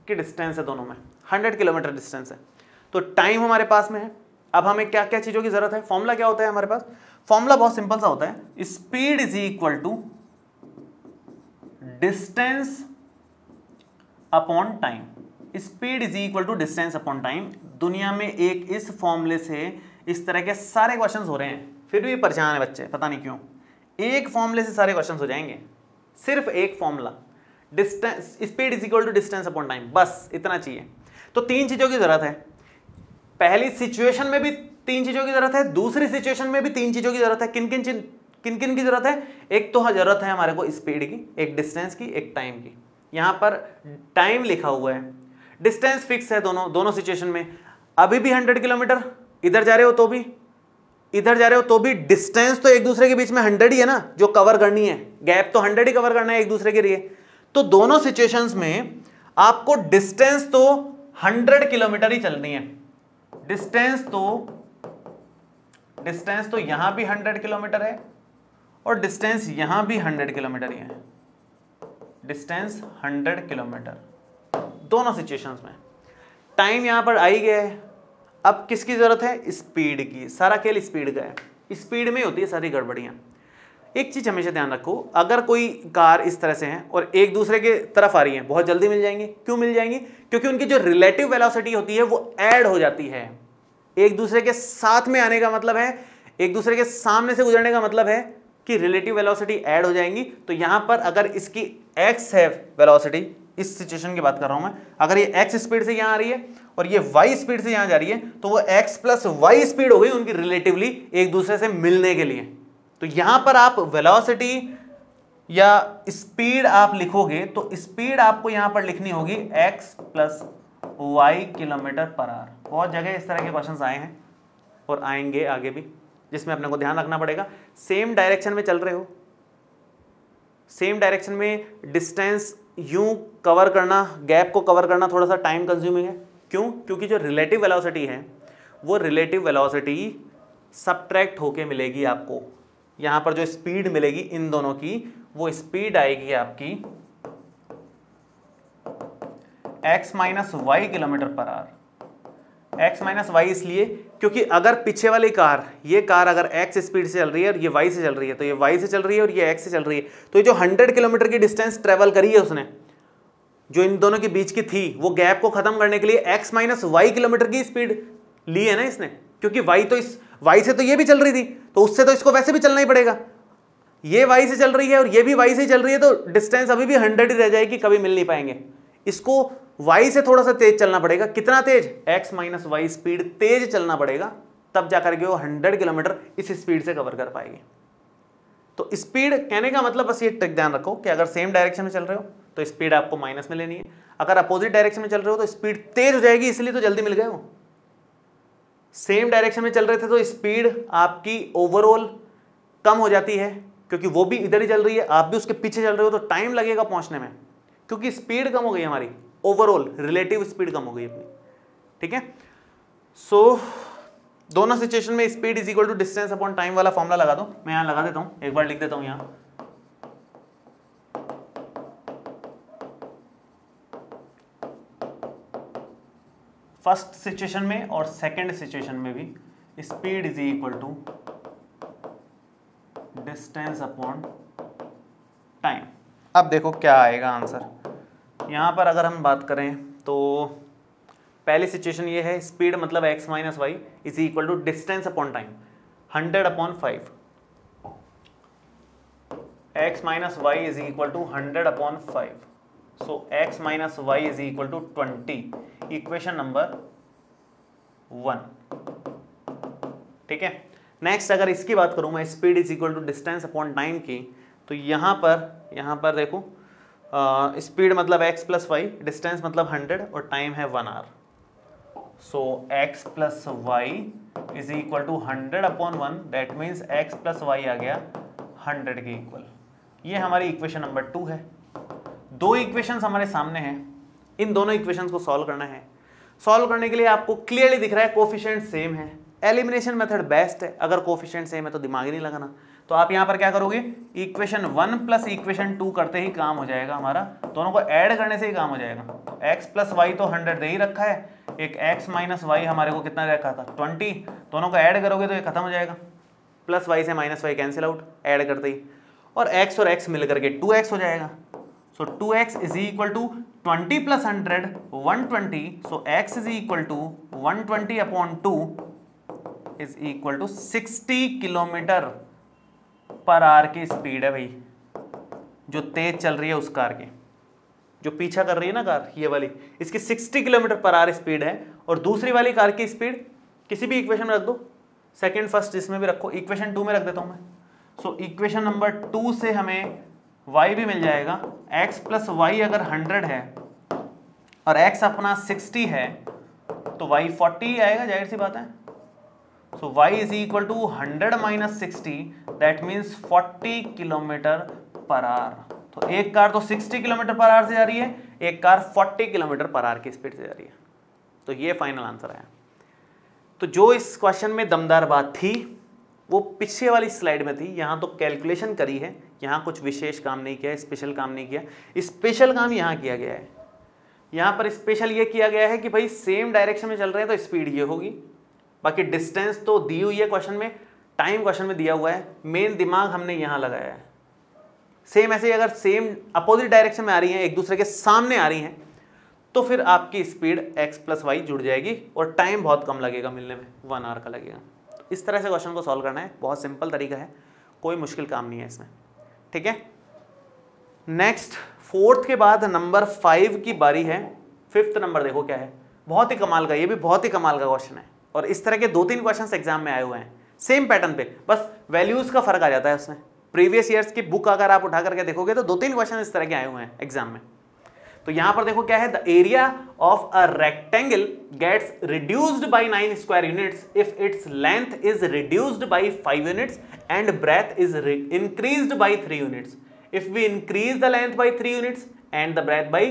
S1: की डिस्टेंस है, दोनों में 100 किलोमीटर डिस्टेंस है। तो टाइम हमारे पास में है। अब हमें क्या क्या चीजों की जरूरत है? फॉर्मूला क्या होता है हमारे पास? फॉर्मूला बहुत सिंपल सा होता है, speed is equal to distance upon time. Speed is equal to distance upon time. दुनिया में एक इस फॉर्मूले से इस तरह के सारे क्वेश्चंस हो रहे हैं, फिर भी परेशान है बच्चे, पता नहीं क्यों। एक फॉर्मूले से सारे क्वेश्चंस हो जाएंगे, सिर्फ एक formula, distance, speed is equal to distance upon time, बस इतना चाहिए। तो 3 चीजों की जरूरत है। पहली सिचुएशन में भी 3 चीजों की जरूरत है, दूसरी सिचुएशन में भी 3 चीजों की जरूरत है। किन किन की जरूरत है? एक तो जरूरत है हमारे को स्पीड की, एक डिस्टेंस की, एक टाइम की। यहां पर टाइम लिखा हुआ है, डिस्टेंस फिक्स है दोनों सिचुएशन में। अभी भी 100 किलोमीटर, इधर जा रहे हो तो भी, इधर जा रहे हो तो भी, डिस्टेंस तो एक दूसरे के बीच में 100 ही है ना, जो कवर करनी है, गैप तो 100 ही कवर करना है एक दूसरे के लिए। तो दोनों सिचुएशंस में आपको डिस्टेंस तो 100 किलोमीटर ही चलनी है। डिस्टेंस तो यहां भी 100 किलोमीटर है और डिस्टेंस यहां भी 100 किलोमीटर ही है। डिस्टेंस 100 किलोमीटर दोनों सिचुएशंस में। टाइम यहां पर आ ही गया है। अब किसकी जरूरत है? स्पीड की। सारा खेल स्पीड का है, स्पीड में होती है सारी गड़बड़ियां। एक चीज हमेशा ध्यान रखो, अगर कोई कार इस तरह से है और एक दूसरे के तरफ आ रही है, बहुत जल्दी मिल जाएंगी। क्यों मिल जाएंगी? क्योंकि उनकी जो रिलेटिव वेलोसिटी होती है वो ऐड हो जाती है। एक दूसरे के साथ में आने का मतलब है, एक दूसरे के सामने से गुजरने का मतलब है कि रिलेटिव वेलोसिटी ऐड हो जाएंगी। तो यहां पर अगर इसकी x है वेलोसिटी, इस सिचुएशन की बात कर रहा हूं मैं, अगर ये x स्पीड से यहां आ रही है और ये y स्पीड से यहां जा रही है, तो वो x प्लस y स्पीड हो गई उनकी रिलेटिवली एक दूसरे से मिलने के लिए। तो यहां पर आप वेलोसिटी या स्पीड आप लिखोगे तो स्पीड आपको यहां पर लिखनी होगी x plus y kilometre per our. बहुत जगह इस तरह के क्वेश्चंस आए हैं और आएंगे आगे भी, जिसमें अपने को ध्यान रखना पड़ेगा। सेम डायरेक्शन में चल रहे हो, सेम डायरेक्शन में डिस्टेंस यूं कवर करना, गैप को कवर करना थोड़ा सा टाइम कंज्यूमिंग है। क्यों? क्योंकि जो रिलेटिव वेलोसिटी है वो रिलेटिव वेलोसिटी सबट्रैक्ट होके मिलेगी आपको। यहां पर जो स्पीड मिलेगी इन दोनों की, वो स्पीड आएगी आपकी x minus y kilometre per hour. x minus y इसलिए क्योंकि अगर पीछे वाली कार, ये कार अगर x स्पीड से चल रही है और ये y से चल रही है, तो ये y से चल रही है और ये x से चल रही है, तो ये जो 100 किलोमीटर की डिस्टेंस ट्रेवल करी है उसने, जो इन दोनों के बीच की थी, वो गैप को खत्म करने के लिए x माइनस वाई किलोमीटर की स्पीड ली है ना इसने। क्योंकि y से तो ये भी चल रही थी, तो उससे तो इसको वैसे भी चलना ही पड़ेगा। ये y से चल रही है और ये भी y से चल रही है, तो डिस्टेंस अभी भी 100 ही रह जाएगी, कभी मिल नहीं पाएंगे। इसको y से थोड़ा सा तेज चलना पड़ेगा। कितना तेज? x माइनस वाई स्पीड तेज चलना पड़ेगा, तब जाकर के वो 100 किलोमीटर इस स्पीड से कवर कर पाएगी। तो स्पीड कहने का मतलब बस ये ट्रिक ध्यान रखो कि अगर सेम डायरेक्शन में चल रहे हो तो स्पीड आपको माइनस में लेनी है, अगर अपोजिट डायरेक्शन में चल रहे हो तो स्पीड तेज हो जाएगी, इसलिए तो जल्दी मिल गए हो। सेम डायरेक्शन में चल रहे थे तो स्पीड आपकी ओवरऑल कम हो जाती है, क्योंकि वो भी इधर ही चल रही है, आप भी उसके पीछे चल रहे हो, तो टाइम लगेगा पहुंचने में, क्योंकि स्पीड कम हो गई हमारी, ओवरऑल रिलेटिव स्पीड कम हो गई अपनी। ठीक है, सो दोनों सिचुएशन में speed is equal to distance upon time वाला फॉर्मूला लगा दो। मैं यहां लगा देता हूं, एक बार लिख देता हूं यहां। फर्स्ट सिचुएशन में और सेकंड सिचुएशन में भी speed is equal to distance upon time. अब देखो क्या आएगा आंसर। यहां पर अगर हम बात करें तो पहली सिचुएशन ये है, स्पीड मतलब x minus y is equal to distance upon time 100/5, x minus y is equal to 100/5, so x minus y is equal to 20, equation number 1। ठीक है, नेक्स्ट अगर इसकी बात करूं मैं, speed is equal to distance upon time की, तो यहाँ पर देखो स्पीड मतलब x प्लस वाई, डिस्टेंस मतलब 100 और टाइम है 1 hour, so x plus Y is equal to 100/1, that means x plus Y आ गया 100 के इक्वल। ये हमारी इक्वेशन नंबर 2 है। दो इक्वेशंस हमारे सामने हैं, इन दोनों इक्वेशंस को सॉल्व करना है। सॉल्व करने के लिए आपको क्लियरली दिख रहा है कोफिशिएंट सेम है, एलिमिनेशन मेथड बेस्ट है। अगर कोफिशिएंट सेम है तो दिमाग ही नहीं लगाना, तो आप यहाँ पर क्या करोगे, इक्वेशन 1 प्लस इक्वेशन 2 करते ही काम हो जाएगा हमारा, दोनों को ऐड करने से ही काम हो जाएगा। तो x प्लस वाई तो 100 दे ही रखा है, एक x माइनस वाई हमारे को कितना रखा था 20, दोनों को ऐड करोगे तो ये खत्म हो जाएगा, प्लस वाई से minus y cancel out add करते ही, और x और x मिल करके 2x हो जाएगा। So 2x is equal to 20 plus 100 120, so x is equal to 120/2 is equal to 60 kilometre per hour की स्पीड है भाई, जो तेज चल रही है उस कार की, जो पीछा कर रही है ना कार ये वाली, इसकी 60 किलोमीटर पर आवर स्पीड है। और दूसरी वाली कार की स्पीड किसी भी इक्वेशन में रख दो, सेकंड फर्स्ट जिसमें भी रखो, इक्वेशन 2 में रख देता हूं मैं। सो इक्वेशन नंबर 2 से हमें y भी मिल जाएगा, x प्लस वाई अगर 100 है और x अपना 60 है तो y 40 ही आएगा, जाहिर सी बात है। So y is equal to 100 minus 60, that means 40 kilometre per hour. तो एक कार तो 60 किलोमीटर पर आवर से जा रही है, एक कार 40 किलोमीटर पर आवर की स्पीड से जा रही है। तो ये फाइनल आंसर है। तो जो इस क्वेश्चन में दमदार बात थी वो पीछे वाली स्लाइड में थी, यहाँ तो कैलकुलेशन करी है, यहाँ कुछ विशेष काम नहीं किया, स्पेशल काम नहीं किया। स्पेशल काम यहाँ किया गया है, यहाँ पर स्पेशल ये किया गया है कि भाई सेम डायरेक्शन में चल रहे हैं तो स्पीड ये होगी, बाकी डिस्टेंस तो दी हुई है क्वेश्चन में, टाइम क्वेश्चन में दिया हुआ है, मेन दिमाग हमने यहाँ लगाया है। सेम ऐसे ही अगर सेम अपोजिट डायरेक्शन में आ रही हैं, एक दूसरे के सामने आ रही हैं, तो फिर आपकी स्पीड x प्लस वाई जुड़ जाएगी और टाइम बहुत कम लगेगा मिलने में, 1 आवर का लगेगा। इस तरह से क्वेश्चन को सॉल्व करना है, बहुत सिंपल तरीका है, कोई मुश्किल काम नहीं है इसमें। ठीक है, नेक्स्ट 4th के बाद नंबर 5 की बारी है। 5th नंबर देखो क्या है, बहुत ही कमाल का, ये भी बहुत ही कमाल का क्वेश्चन है। और इस तरह के 2-3 क्वेश्चंस एग्जाम में आए हुए हैं सेम पैटर्न पे, बस वैल्यूज का फर्क आ जाता है उसमें। प्रीवियस ईयर्स की बुक अगर आप उठा करके देखोगे तो 2-3 क्वेश्चन इस तरह के आए हुए हैं एग्जाम में। तो यहां पर देखो क्या है, the area of a rectangle gets reduced by 9 square units if its length is reduced by 5 units and breadth is increased by 3 units. If we increase the length by 3 units and the breadth by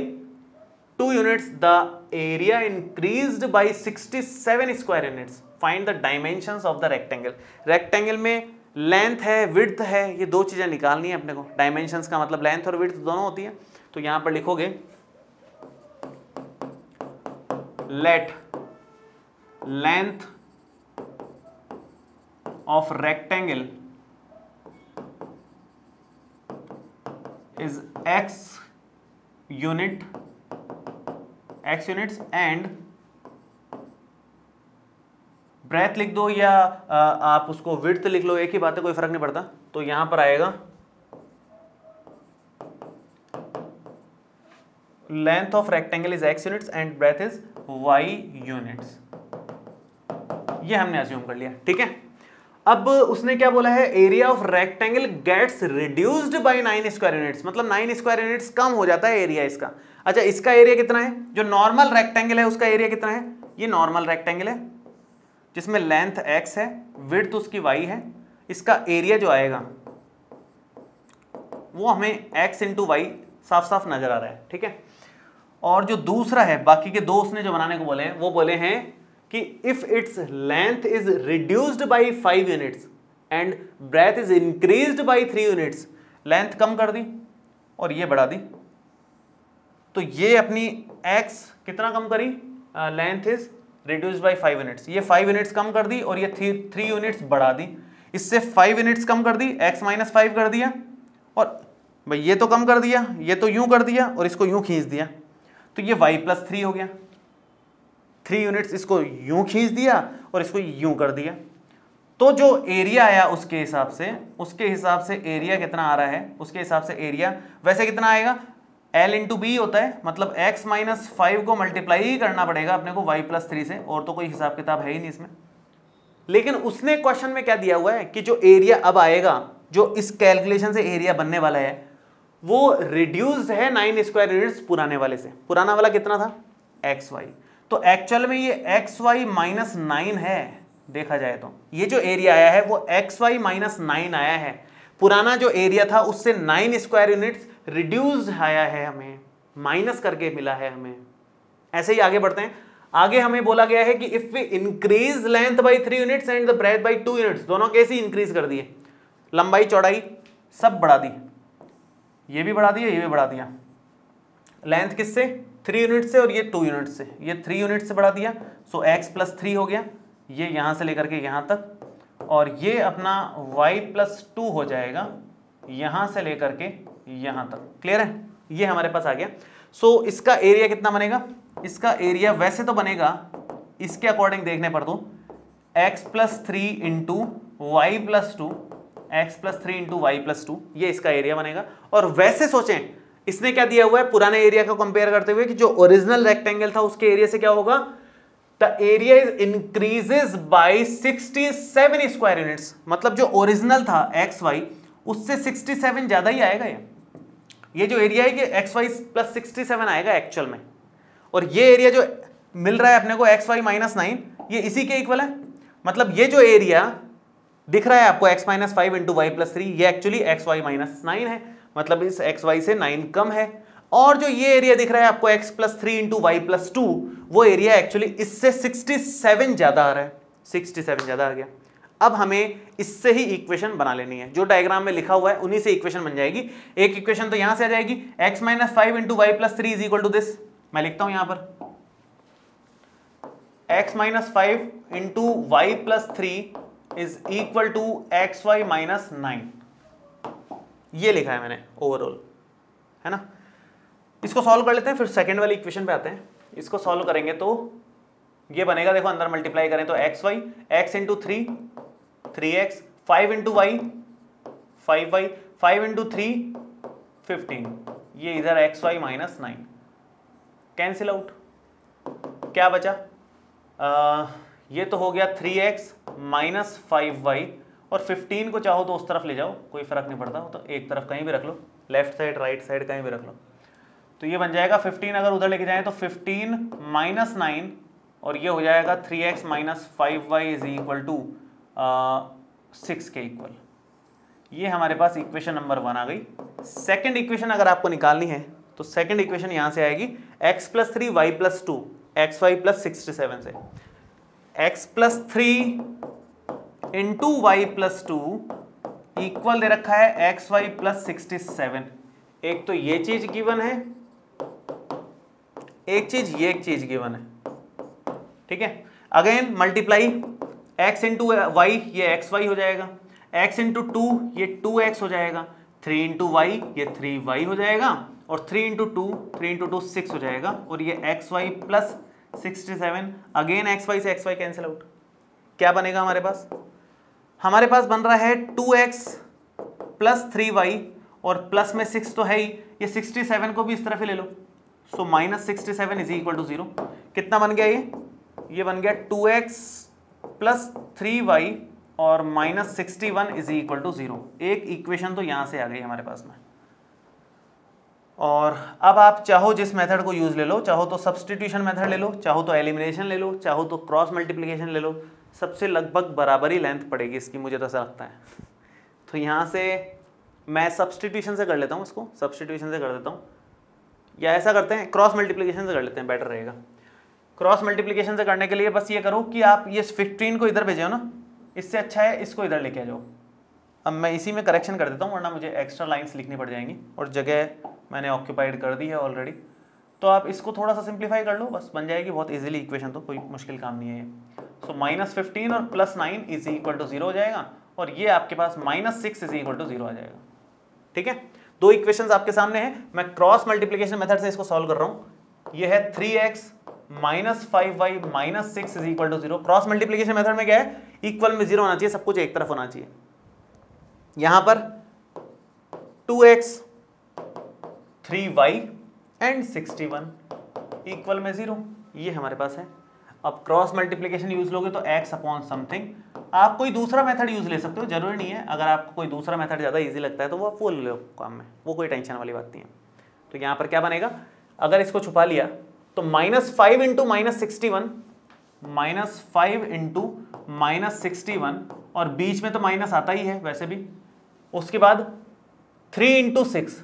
S1: 2 units, the area increased by 67 square units. Find the dimensions of the rectangle. Rectangle में लेंथ है, विड्थ है, ये दो चीजें निकालनी है अपने को। डायमेंशंस का मतलब लेंथ और विड्थ दोनों होती है। तो यहां पर लिखोगे let length of rectangle is x units and breadth लिख दो या आप उसको विड्थ लिख लो, एक ही बात है, कोई फर्क नहीं पड़ता। तो यहां पर आएगा length of rectangle is x units and breadth is y units. ये हमने अज्यूम कर लिया, ठीक है। अब उसने क्या बोला है, area of rectangle gets reduced by 9 square units, मतलब 9 स्क्वायर यूनिट्स कम हो जाता है एरिया इसका। अच्छा, इसका एरिया कितना है, जो नॉर्मल रेक्टेंगल है उसका एरिया कितना है, ये नॉर्मल रेक्टेंगल है जिसमें लेंथ x है, विड्थ उसकी y है, इसका एरिया जो आएगा वो हमें x इंटू वाई साफ साफ नजर आ रहा है, ठीक है। और जो दूसरा है, बाकी के दो उसने जो बनाने को बोले हैं, वो बोले हैं कि if its length is reduced by 5 units and breadth is increased by 3 units, length कम कर दी और ये बढ़ा दी, तो ये अपनी x कितना कम करी, length is reduced by 5 units, ये 5 यूनिट्स कम कर दी और ये 3 यूनिट्स बढ़ा दी। इससे 5 यूनिट्स कम कर दी, x माइनस 5 कर दिया, और भाई ये तो कम कर दिया, ये तो यूं कर दिया और इसको यूं खींच दिया, तो ये y प्लस 3 हो गया। 3 यूनिट्स इसको यूं खींच दिया और इसको यूं कर दिया, तो जो एरिया आया उसके हिसाब से एरिया कितना आ रहा है, उसके हिसाब से एरिया वैसे कितना आएगा, L इंटू बी होता है, मतलब x माइनस 5 को मल्टीप्लाई ही करना पड़ेगा अपने को y प्लस 3 से, और तो कोई हिसाब किताब है ही नहीं इसमें। लेकिन उसने क्वेश्चन में क्या दिया हुआ है कि जो एरिया अब आएगा, जो इस कैलकुलेशन से एरिया बनने वाला है, वो रिड्यूस्ड है 9 स्क्वायर यूनिट्स पुराने वाले से। पुराना वाला कितना था, xy, तो एक्चुअल में ये xy माइनस 9 है। देखा जाए तो ये जो एरिया आया है वो xy माइनस 9 आया है, पुराना जो एरिया था उससे 9 स्क्वायर यूनिट्स रिड्यूस्ड आया है, हमें माइनस करके मिला है हमें। ऐसे ही आगे बढ़ते हैं, आगे हमें बोला गया है कि if we increase length by 3 units and the breadth by 2 units, दोनों कैसे इंक्रीज कर दिए, लंबाई चौड़ाई सब बढ़ा दी, ये भी बढ़ा दिया ये भी बढ़ा दिया। लेंथ किससे, 3 यूनिट से, और ये 2 यूनिट से, ये 3 यूनिट से बढ़ा दिया, सो x प्लस 3 हो गया, ये यहां से लेकर के यहां तक, और ये अपना y प्लस 2 हो जाएगा यहां से लेकर के यहां तक। क्लियर है, ये हमारे पास आ गया। सो इसका एरिया कितना बनेगा, इसका एरिया वैसे तो बनेगा इसके अकॉर्डिंग देखने पर तो x plus 3 into y plus 2, x plus 3 into y plus 2, ये इसका एरिया बनेगा। और वैसे सोचें इसने क्या दिया हुआ है पुराने एरिया को कंपेयर करते हुए कि जो ओरिजिनल रेक्टेंगल था उसके एरिया से क्या होगा, the area is increases by 67 square units, मतलब जो ओरिजिनल था एक्स वाई उससे 67 ज्यादा ही आएगा। ये जो एरिया है कि एक्स वाई प्लस 67 आएगा एक्चुअल में, और ये एरिया जो मिल रहा है अपने को एक्स वाई माइनस 9 ये इसी के इक्वल है। मतलब ये जो एरिया दिख रहा है आपको x minus 5 into y plus 3, ये एक्चुअली एक्स वाई माइनस 9 है, मतलब इस एक्स वाई से 9 कम है। और जो ये एरिया दिख रहा है आपको x plus 3 into y plus 2, वो एरिया एक्चुअली इससे 67 ज्यादा आ रहा है, 67 ज्यादा आ गया। अब हमें इससे ही इक्वेशन बना लेनी है, जो डायग्राम में लिखा हुआ है उन्हीं से इक्वेशन बन जाएगी। एक इक्वेशन तो यहां से आ जाएगी, x minus 5 into y plus 3 is equal to this, मैं लिखता हूं यहां पर x minus 5 into y plus 3 is equal to x y minus 9, ये लिखा है मैंने ओवरऑल, है ना। इसको सॉल्व कर लेते हैं, फिर सेकंड वाली इक्वेशन पे आते हैं। इसको सॉल्व करेंगे तो ये बनेगा, देखो अंदर मल्टीप्लाई करें तो x y, x into 3 3x, 5 into y 5y, 5 into 3 15, ये इधर x y minus 9 cancel out, क्या बचा, ये तो हो गया 3x माइनस 5y, और 15 को चाहो तो उस तरफ ले जाओ, कोई फर्क नहीं पड़ता, तो एक तरफ कहीं भी रख लो, लेफ्ट साइड राइट साइड कहीं भी रख लो, तो ये बन जाएगा 15, अगर उधर लेके जाएं तो 15 माइनस 9, और ये हो जाएगा 3x minus 5y is equal to 6 के इक्वल। ये हमारे पास इक्वेशन नंबर 1 आ गई। सेकंड इक्वेशन अगर आपको निकालनी है तो सेकंड इक्वेशन यहां से आएगी x plus 3 y plus 2 x y plus 67 से, x plus 3 into y plus 2 equal दे रखा है एक्स वाई प्लस 67। एक तो ये चीज गिवन है, एक चीज ये एक चीज गिवन है, ठीक है। Again multiply x into y, ये एक्स वाई हो जाएगा, x इंटू 2 ये 2x हो जाएगा, 3 इंटू वाई ये 3y हो जाएगा, और 3 इंटू 2 6 हो जाएगा, और ये x y plus 67, again x y से एक्स वाई कैंसिल आउट। क्या बनेगा हमारे पास, हमारे पास बन रहा है 2x प्लस 3y, और प्लस में 6 तो है ही, ये 67 को भी इस तरफ ही ले लो, so minus 67 is equal to 0। कितना बन गया ये बन गया 2x प्लस 3y और माइनस 61 इज इक्वल टू 0। एक इक्वेशन तो यहां से आ गई हमारे पास में। और अब आप चाहो जिस मेथड को यूज ले लो, चाहो तो सब्स्टिट्यूशन मेथड ले लो, चाहो तो एलिमिनेशन ले लो, चाहो तो क्रॉस मल्टीप्लिकेशन ले लो, सबसे लगभग बराबर ही लेंथ पड़ेगी इसकी, मुझे तो ऐसा लगता है। तो यहाँ से मैं सब्स्टिट्यूशन से कर लेता हूँ, इसको सब्स्टिट्यूशन से कर देता हूँ, या ऐसा करते हैं क्रॉस मल्टीप्लिकेशन से कर लेते हैं, बेटर रहेगा। क्रॉस मल्टीप्लिकेशन से करने के लिए बस ये करो कि आप ये 15 को इधर भेजो ना, इससे अच्छा है इसको इधर लेके आ जाओ। अब मैं इसी में करेक्शन कर देता हूँ, वरना मुझे एक्स्ट्रा लाइंस लिखनी पड़ जाएंगी, और जगह मैंने ऑक्यूपाइड कर दी है ऑलरेडी। तो आप इसको थोड़ा सा सिंप्लीफाई कर लो, बस बन जाएगी बहुत इजीली इक्वेशन, तो कोई मुश्किल काम नहीं है ये। सो माइनस 15 और प्लस 9 इज इक्वल टू 0 हो जाएगा, और ये आपके पास माइनस 6 इज इक्वल टू 0 आ जाएगा। ठीक है, दो इक्वेशंस आपके सामने हैं, मैं क्रॉस मल्टीप्लिकेशन मेथड से इसको सॉल्व कर रहा हूँ। ये है 3x -5y -6 is equal to 0। Cross multiplication method में क्या है, इक्वल में 0 होना चाहिए, सब कुछ एक तरफ होना चाहिए। यहां पर 2x 3y एंड 61 इक्वल में 0, ये हमारे पास है। अब क्रॉस मल्टीप्लीकेशन यूज लोगे तो x अपॉन समथिंग। आप कोई दूसरा मेथड यूज ले सकते हो, जरूरी नहीं है। अगर आपको कोई दूसरा मेथड ज्यादा इजी लगता है तो वो आप वो ले लो काम में, वो कोई टेंशन वाली बात नहीं है। तो यहां पर क्या बनेगा, अगर इसको छुपा लिया तो -5 इंटू -61, -5 इंटू -61, और बीच में तो माइनस आता ही है वैसे भी। उसके बाद 3 इंटू 6,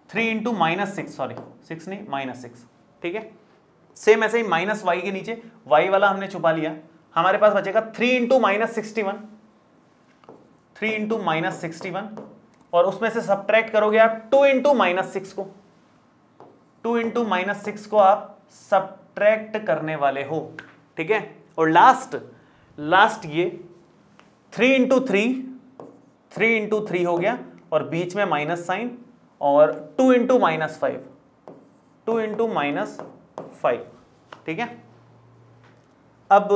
S1: 3 इंटू -6, सॉरी 6 नहीं -6, ठीक है। सेम ऐसे ही -y के नीचे y वाला हमने छुपा लिया, हमारे पास बचेगा 3 इंटू -61, 3 इंटू -61, और उसमें से सब्ट्रैक्ट करोगे आप 2 इंटू -6 को, 2 इंटू -6 को आप सब्ट्रैक्ट करने वाले हो, ठीक है। और लास्ट ये 3 इंटू 3 हो गया, और बीच में माइनस साइन, और 2 इंटू -5, 2 इंटू -5, ठीक है। अब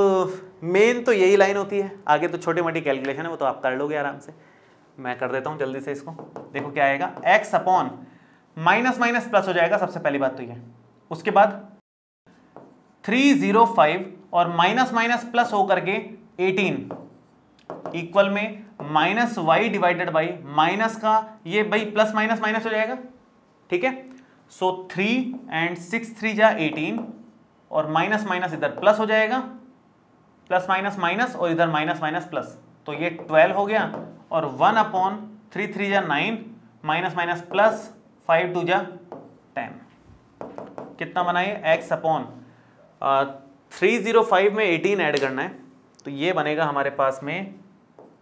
S1: मेन तो यही लाइन होती है, आगे तो छोटी मोटी कैलकुलेशन है, वो तो आप कर लोगे आराम से। मैं कर देता हूं जल्दी से इसको। देखो क्या आएगा, x upon minus minus plus हो जाएगा, सबसे पहली बात तो ये। उसके बाद 305 और माइनस माइनस प्लस होकर के 18 इक्वल में -y डिवाइडेड बाई माइनस का ये भाई प्लस माइनस माइनस हो जाएगा, ठीक है। सो 3 एंड 6 3 जा 18, और माइनस माइनस इधर प्लस हो जाएगा, प्लस माइनस माइनस, और इधर माइनस माइनस प्लस, तो ये 12 हो गया। और 1 अपॉन 3 3 जा 9, माइनस माइनस प्लस, 5 2 जा 10, कितना बना ये, x अपॉन 305 में 18 ऐड करना है, तो ये बनेगा हमारे पास में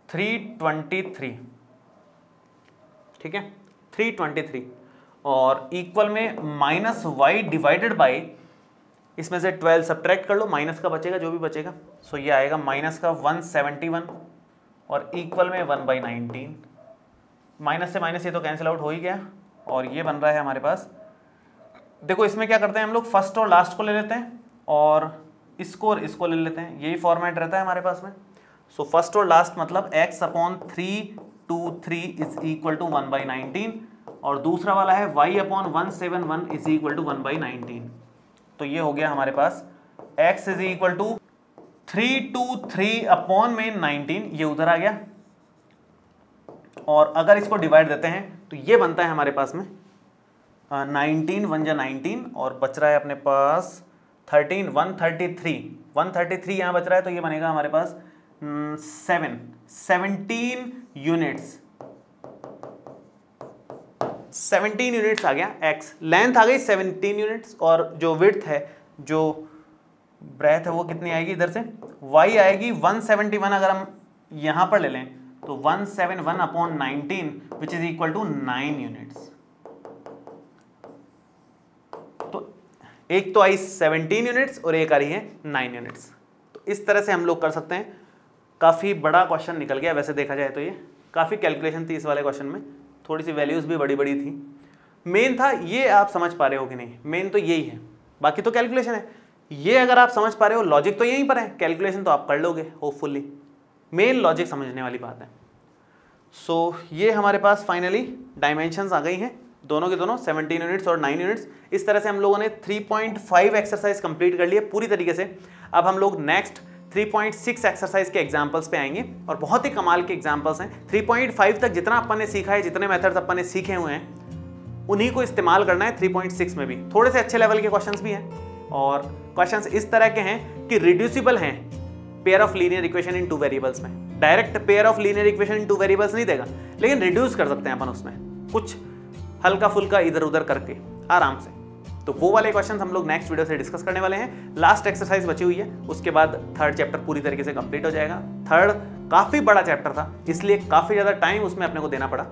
S1: 323, ठीक है, 323, और इक्वल में -y डिवाइडेड बाई, इसमें से 12 सब्ट्रैक्ट कर लो, माइनस का बचेगा जो भी बचेगा, सो ये आएगा माइनस का 171, और इक्वल में 1/19, माइनस से माइनस ये तो कैंसिल आउट हो ही गया, और ये बन रहा है हमारे पास। देखो इसमें क्या करते हैं हम लोग, फर्स्ट और लास्ट को ले लेते हैं, और इसको और इसको ले लेते हैं, यही फॉर्मेट रहता है हमारे पास में। सो फर्स्ट और लास्ट मतलब x upon 323 is equal to 1/19, और दूसरा वाला है y upon 171 is equal to 1/19। तो ये हो गया हमारे पास x is equal to 323 upon में 19, ये उधर आ गया, और अगर इसको डिवाइड देते हैं तो ये बनता है हमारे पास में 19 1 जा 19, और बच रहा है अपने पास 13 133 यहाँ बच रहा है, तो ये बनेगा हमारे पास 17 यूनिट्स, 17 यूनिट्स आ गया x। लेंथ आ गई 17 यूनिट्स, और जो विड्थ है, जो ब्रेथ है, वो कितनी आएगी इधर से, y आएगी 171। अगर हम यहां पर ले लें तो 171 upon 19 which is equal to 9 units. तो एक तो आई 17 यूनिट्स और एक आ रही है 9 यूनिट्स। तो इस तरह से हम लोग कर सकते हैं। काफ़ी बड़ा क्वेश्चन निकल गया वैसे देखा जाए तो, ये काफ़ी कैलकुलेशन थी इस वाले क्वेश्चन में, थोड़ी सी वैल्यूज़ भी बड़ी बड़ी थी। मेन था ये, आप समझ पा रहे हो कि नहीं, मेन तो यही है, बाकी तो कैलकुलेशन है। ये अगर आप समझ पा रहे हो, लॉजिक तो यहीं पर है, कैलकुलेशन तो आप कर लोगे होपफुली, मेन लॉजिक समझने वाली बात है। सो ये हमारे पास फाइनली डायमेंशंस आ गई हैं, दोनों के दोनों 17 यूनिट्स और 9 यूनिट्स। इस तरह से हम लोगों ने 3.5 एक्सरसाइज कंप्लीट कर लिए पूरी तरीके से। अब हम लोग नेक्स्ट 3.6 एक्सरसाइज के एग्जाम्पल्स पे आएंगे, और बहुत ही कमाल के एग्जाम्पल्स हैं। 3.5 तक जितना अपन ने सीखा है, जितने मेथड्स अपन ने सीखे हुए हैं, उन्हीं को इस्तेमाल करना है 3.6 में भी। थोड़े से अच्छे लेवल के क्वेश्चंस भी हैं, और क्वेश्चंस इस तरह के हैं कि रिड्यूसिबल हैं pair of linear equation in 2 variables में। Direct pair of linear equation in 2 variables नहीं देगा, लेकिन रिड्यूस कर सकते हैं अपन उसमें, कुछ हल्का फुल्का इधर उधर करके आराम से। तो वो वाले क्वेश्चंस हम लोग नेक्स्ट वीडियो से डिस्कस करने वाले हैं। लास्ट एक्सरसाइज बची हुई है, उसके बाद थर्ड चैप्टर पूरी तरीके से कंप्लीट हो जाएगा। थर्ड काफ़ी बड़ा चैप्टर था, इसलिए काफ़ी ज़्यादा टाइम उसमें अपने को देना पड़ा।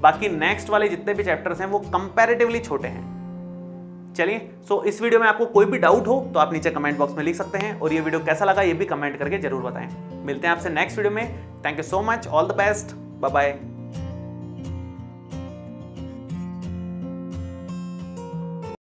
S1: बाकी नेक्स्ट वाले जितने भी चैप्टर्स हैं वो कंपैरेटिवली छोटे हैं। चलिए, सो इस वीडियो में आपको कोई भी डाउट हो तो आप नीचे कमेंट बॉक्स में लिख सकते हैं, और ये वीडियो कैसा लगा ये भी कमेंट करके जरूर बताएं। मिलते हैं आपसे नेक्स्ट वीडियो में। Thank you so much, all the best, bye bye.